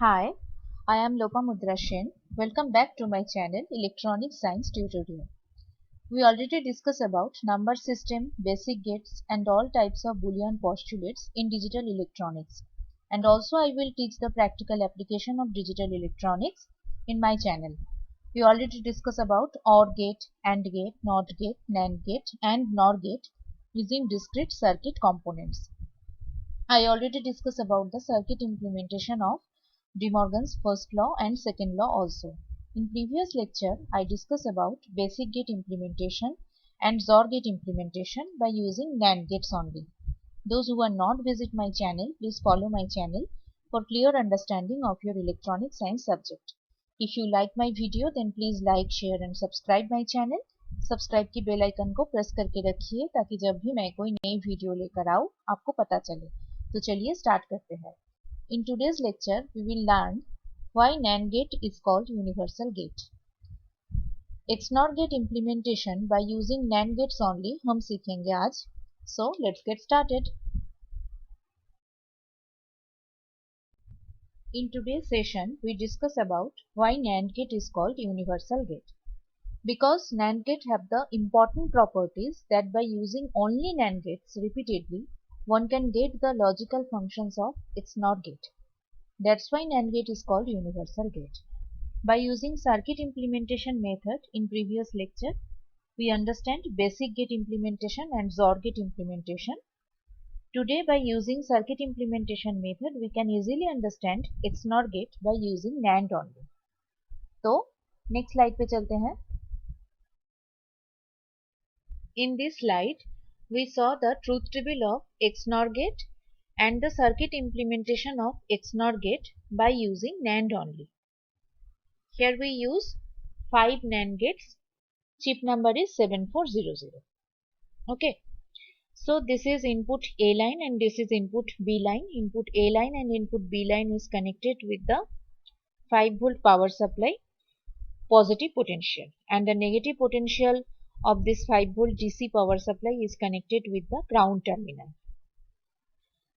Hi, I am Lopamudra Sen. Welcome back to my channel Electronic Science Tutorial. We already discussed about number system, basic gates and all types of Boolean postulates in digital electronics. And also I will teach the practical application of digital electronics in my channel. We already discussed about OR gate, AND gate, NOT gate, NAND gate and NOR gate using discrete circuit components. I already discussed about the circuit implementation of De Morgan's first law and second law also. In previous lecture, I discussed about basic gate implementation and XOR gate implementation by using NAND gates only. Those who are not visit my channel, please follow my channel for clear understanding of your electronic science subject. If you like my video, then please like, share and subscribe my channel. Subscribe की bell icon को press करके रखिए ताकि जब भी मैं कोई नई वीडियो लेकर आऊँ आपको पता चले। तो चलिए स्टार्ट करते हैं। In today's lecture, we will learn why NAND gate is called universal gate. XNOR gate implementation by using NAND gates only हम सीखेंगे आज. So let's get started. In today's session, we discuss about why NAND gate is called universal gate. Because NAND gate have the important properties that by using only NAND gates repeatedly, one can get the logical functions of XNOR gate. That's why NAND gate is called universal gate. By using circuit implementation method in previous lecture, we understand basic gate implementation and XOR gate implementation. Today by using circuit implementation method, we can easily understand XNOR gate by using NAND only. तो next slide पे चलते हैं. In this slide, we saw the truth table of XNOR gate and the circuit implementation of XNOR gate by using NAND only. Here we use 5 NAND gates. Chip number is 7400. Okay. So this is input A line and this is input B line. Input A line and input B line is connected with the 5 volt power supply positive potential, and the negative potential of this 5 volt DC power supply is connected with the ground terminal.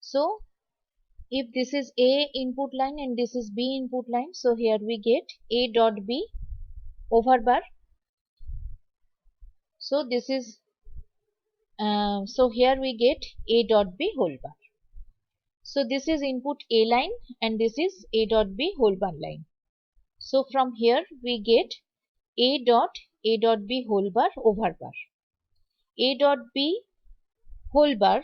So if this is A input line and this is B input line, so here we get A dot B over bar. So this is so here we get A dot B whole bar. So this is input A line and this is A dot B whole bar line. So from here we get A dot B whole bar over bar. A dot B whole bar,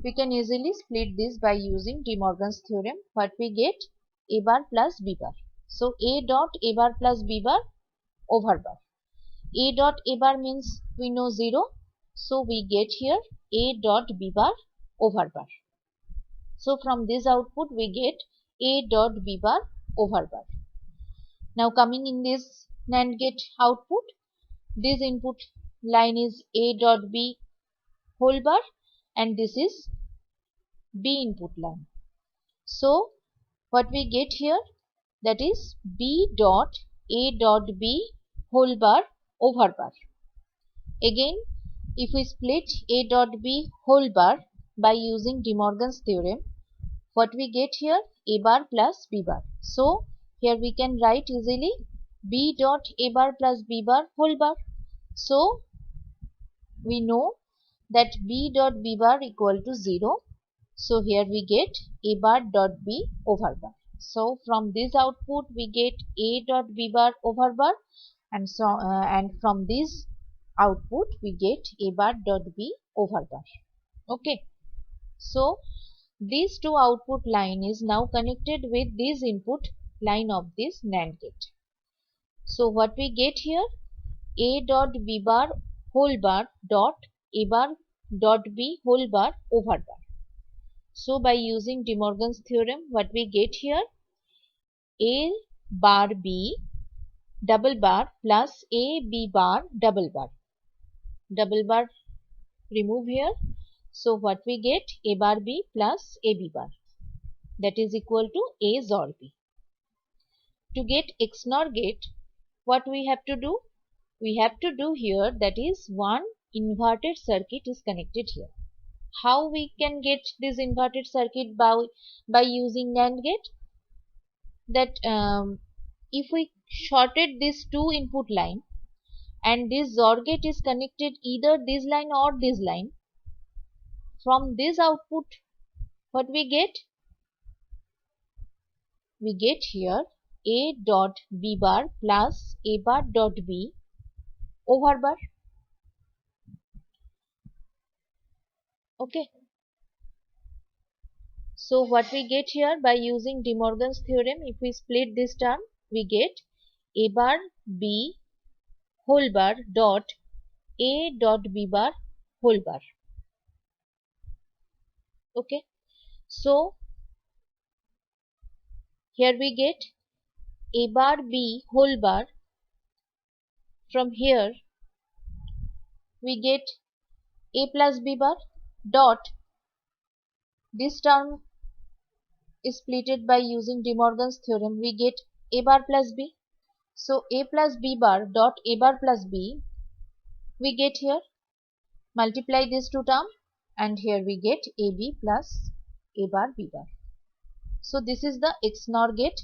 we can easily split this by using De Morgan's theorem. What we get? A bar plus B bar. So A dot A bar plus B bar over bar. A dot A bar means we know 0. So we get here A dot B bar over bar. So from this output we get A dot B bar over bar. Now coming in this NAND gate output, this input line is A dot B whole bar and this is B input line. So what we get here, that is B dot A dot B whole bar over bar. Again, if we split A dot B whole bar by using De Morgan's theorem, what we get here? A bar plus B bar. So here we can write easily B dot A bar plus B bar whole bar. So we know that B dot B bar equal to 0. So here we get A bar dot B over bar. So from this output we get A dot B bar over bar, and so and from this output we get A bar dot B over bar. Okay. So these two output line is now connected with this input line of this NAND gate. So what we get here? A dot B bar whole bar dot A bar dot B whole bar over bar. So by using De Morgan's theorem, what we get here? A bar B double bar plus A B bar double bar. Double bar remove here. So what we get? A bar B plus A B bar. That is equal to A XOR B. To get XNOR gate, what we have to do? We have to do here, that is one inverted circuit is connected here. How we can get this inverted circuit by using NAND gate? that if we shorted this two input line and this XOR gate is connected either this line or this line, from this output what we get? We get here a dot b bar plus a bar dot b over bar. Okay. So what we get here by using De Morgan's theorem, if we split this term, we get a bar b whole bar dot a dot b bar whole bar. Okay. So here we get a bar b whole bar. From here we get a plus b bar dot, this term is splitted by using De Morgan's theorem, we get a bar plus b. So a plus b bar dot a bar plus b we get here, multiply these two terms and here we get ab plus a bar b bar. So this is the XNOR gate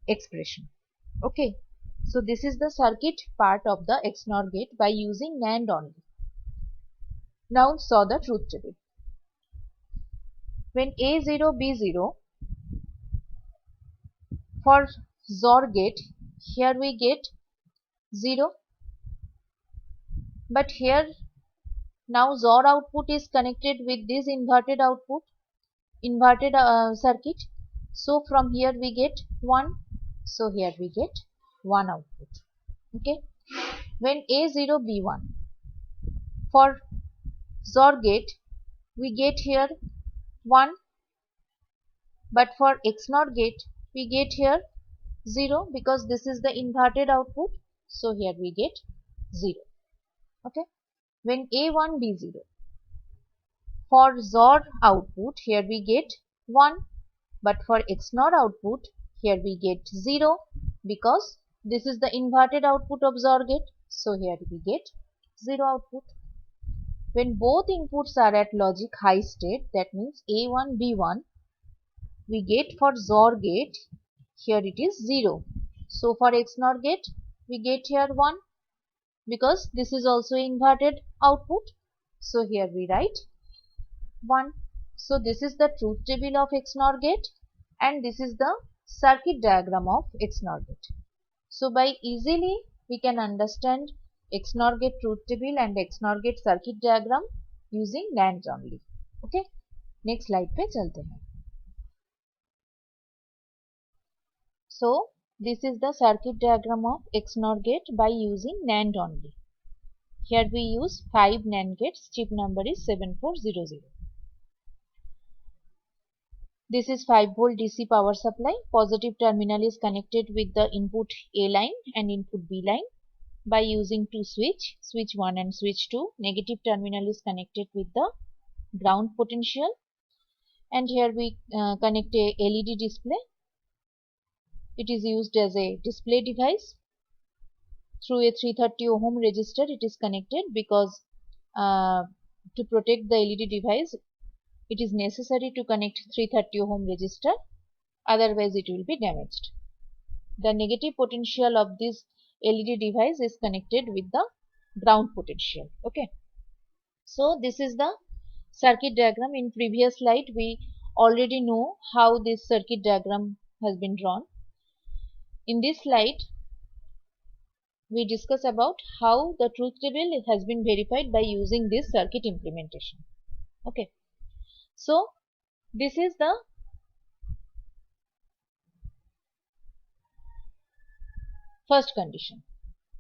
expression. Okay, so this is the circuit part of the XNOR gate by using NAND only. Now saw the truth table. When A0 B0, for XOR gate here we get 0, but here now XOR output is connected with this inverted output, inverted circuit. So from here we get 1. So here we get 1 output. Okay. When A0 B1, for XOR gate we get here 1, but for XNOR gate we get here 0 because this is the inverted output. So here we get 0. Okay. When A1 B0, for XOR output here we get 1, but for XNOR output here we get 0 because this is the inverted output of XOR gate. So here we get 0 output. When both inputs are at logic high state, that means A1 B1, we get for XOR gate here it is 0. So for XNOR gate we get here 1 because this is also inverted output. So here we write 1. So this is the truth table of XNOR gate and this is the circuit diagram of XNOR gate. So by easily we can understand XNOR gate truth table and XNOR gate circuit diagram using NAND only. Okay, next slide पे चलते हैं. So this is the circuit diagram of XNOR gate by using NAND only. Here we use 5 NAND gates, chip number is 7400. This is 5 volt DC power supply. Positive terminal is connected with the input A line and input B line by using two switch 1 and switch 2. Negative terminal is connected with the ground potential, and here we connect a LED display. It is used as a display device. Through a 330 ohm resistor it is connected because to protect the LED device it is necessary to connect 330 ohm resistor, otherwise it will be damaged. The negative potential of this LED device is connected with the ground potential. Okay, so this is the circuit diagram. In previous slide we already know how this circuit diagram has been drawn. In this slide we discuss about how the truth table has been verified by using this circuit implementation. Okay, so this is the first condition.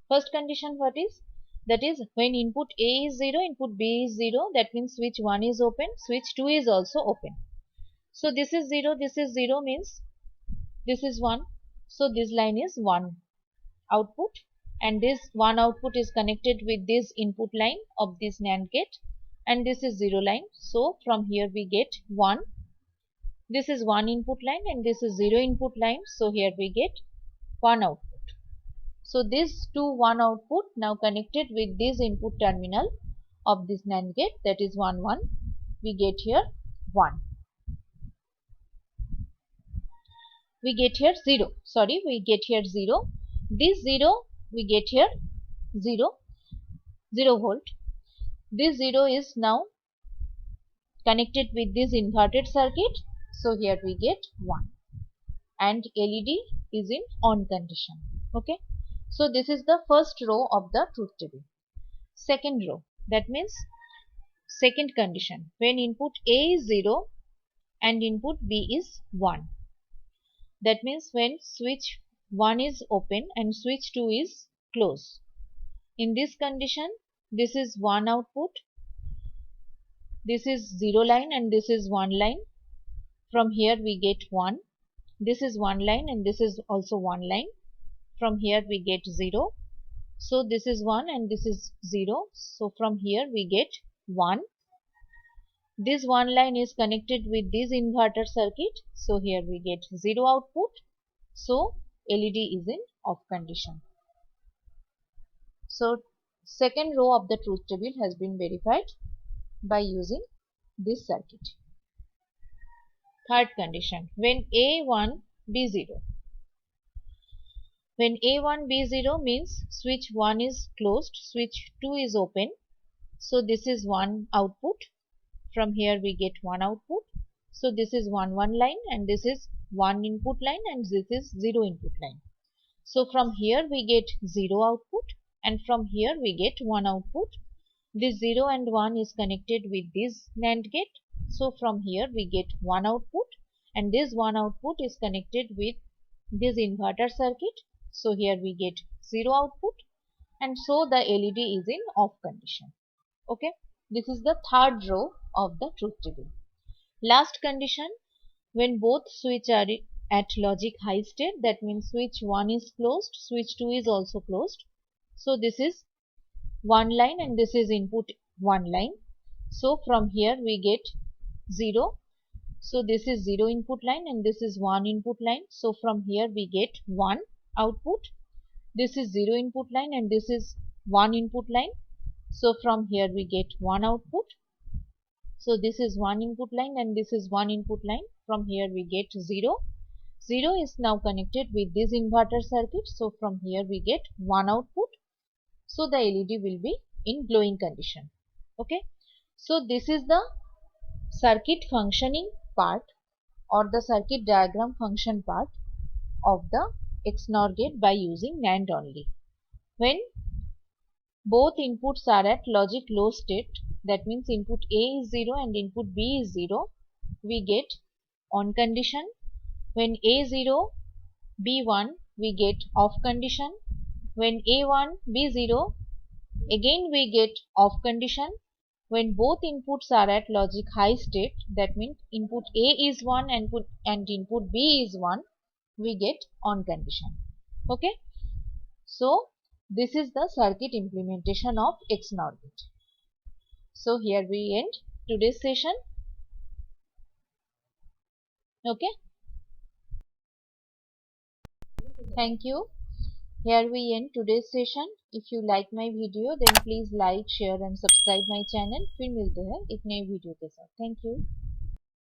First condition what is? That is when input A is 0, input B is 0, that means switch 1 is open, switch 2 is also open. So this is 0, this is 0 means this is 1. So this line is 1 output and this 1 output is connected with this input line of this NAND gate and this is 0 line. So from here we get 1. This is 1 input line and this is 0 input line. So here we get 1 output. So this 1 output now connected with this input terminal of this NAND gate, that is 1 1, we get here 1. we get here 0. Sorry, we get here 0. This 0, we get here 0, 0 volt. This 0 is now connected with this inverted circuit. So here we get 1. And LED is in on condition. Okay. So this is the first row of the truth table. Second row, that means second condition, when input A is 0 and input B is 1. That means when switch 1 is open and switch 2 is closed. In this condition, this is 1 output, this is 0 line and this is 1 line. From here we get 1. This is 1 line and this is also 1 line. From here we get 0. So this is 1 and this is 0. So from here we get 1. This 1 line is connected with this inverter circuit. So here we get 0 output. So LED is in off condition. So second row of the truth table has been verified by using this circuit. Third condition, when A1 B0. When A1 B0 means switch 1 is closed, switch 2 is open. So this is 1 output. From here we get 1 output. So this is 1 line and this is 1 input line and this is 0 input line. So from here we get 0 output and from here we get 1 output. This 0 and 1 is connected with this NAND gate. So from here we get 1 output and this 1 output is connected with this inverter circuit. So here we get 0 output and so the LED is in off condition. Okay, this is the third row of the truth table. Last condition, when both switch are at logic high state, that means switch 1 is closed, switch 2 is also closed. So this is 1 line and this is input 1 line. So from here we get 0. So this is 0 input line and this is 1 input line. So from here we get 1 output. This is 0 input line and this is 1 input line. So from here we get 1 output. So this is 1 input line and this is 1 input line. From here we get 0. 0 is now connected with this inverter circuit. So from here we get 1 output. So the LED will be in glowing condition. Okay. So this is the circuit functioning part or the circuit diagram function part of the XNOR gate by using NAND only. When both inputs are at logic low state, that means input A is 0 and input B is 0, we get on condition. When A0, B1, we get off condition. When A1, B0, again we get off condition. When both inputs are at logic high state, that means input A is 1 and input B is 1, we get on condition. Okay. So this is the circuit implementation of XNOR gate. So here we end today's session. Okay. Thank you. Here we end today's session. If you like my video then please like, share and subscribe my channel. फिर मिलते हैं एक नए video के साथ. Thank you.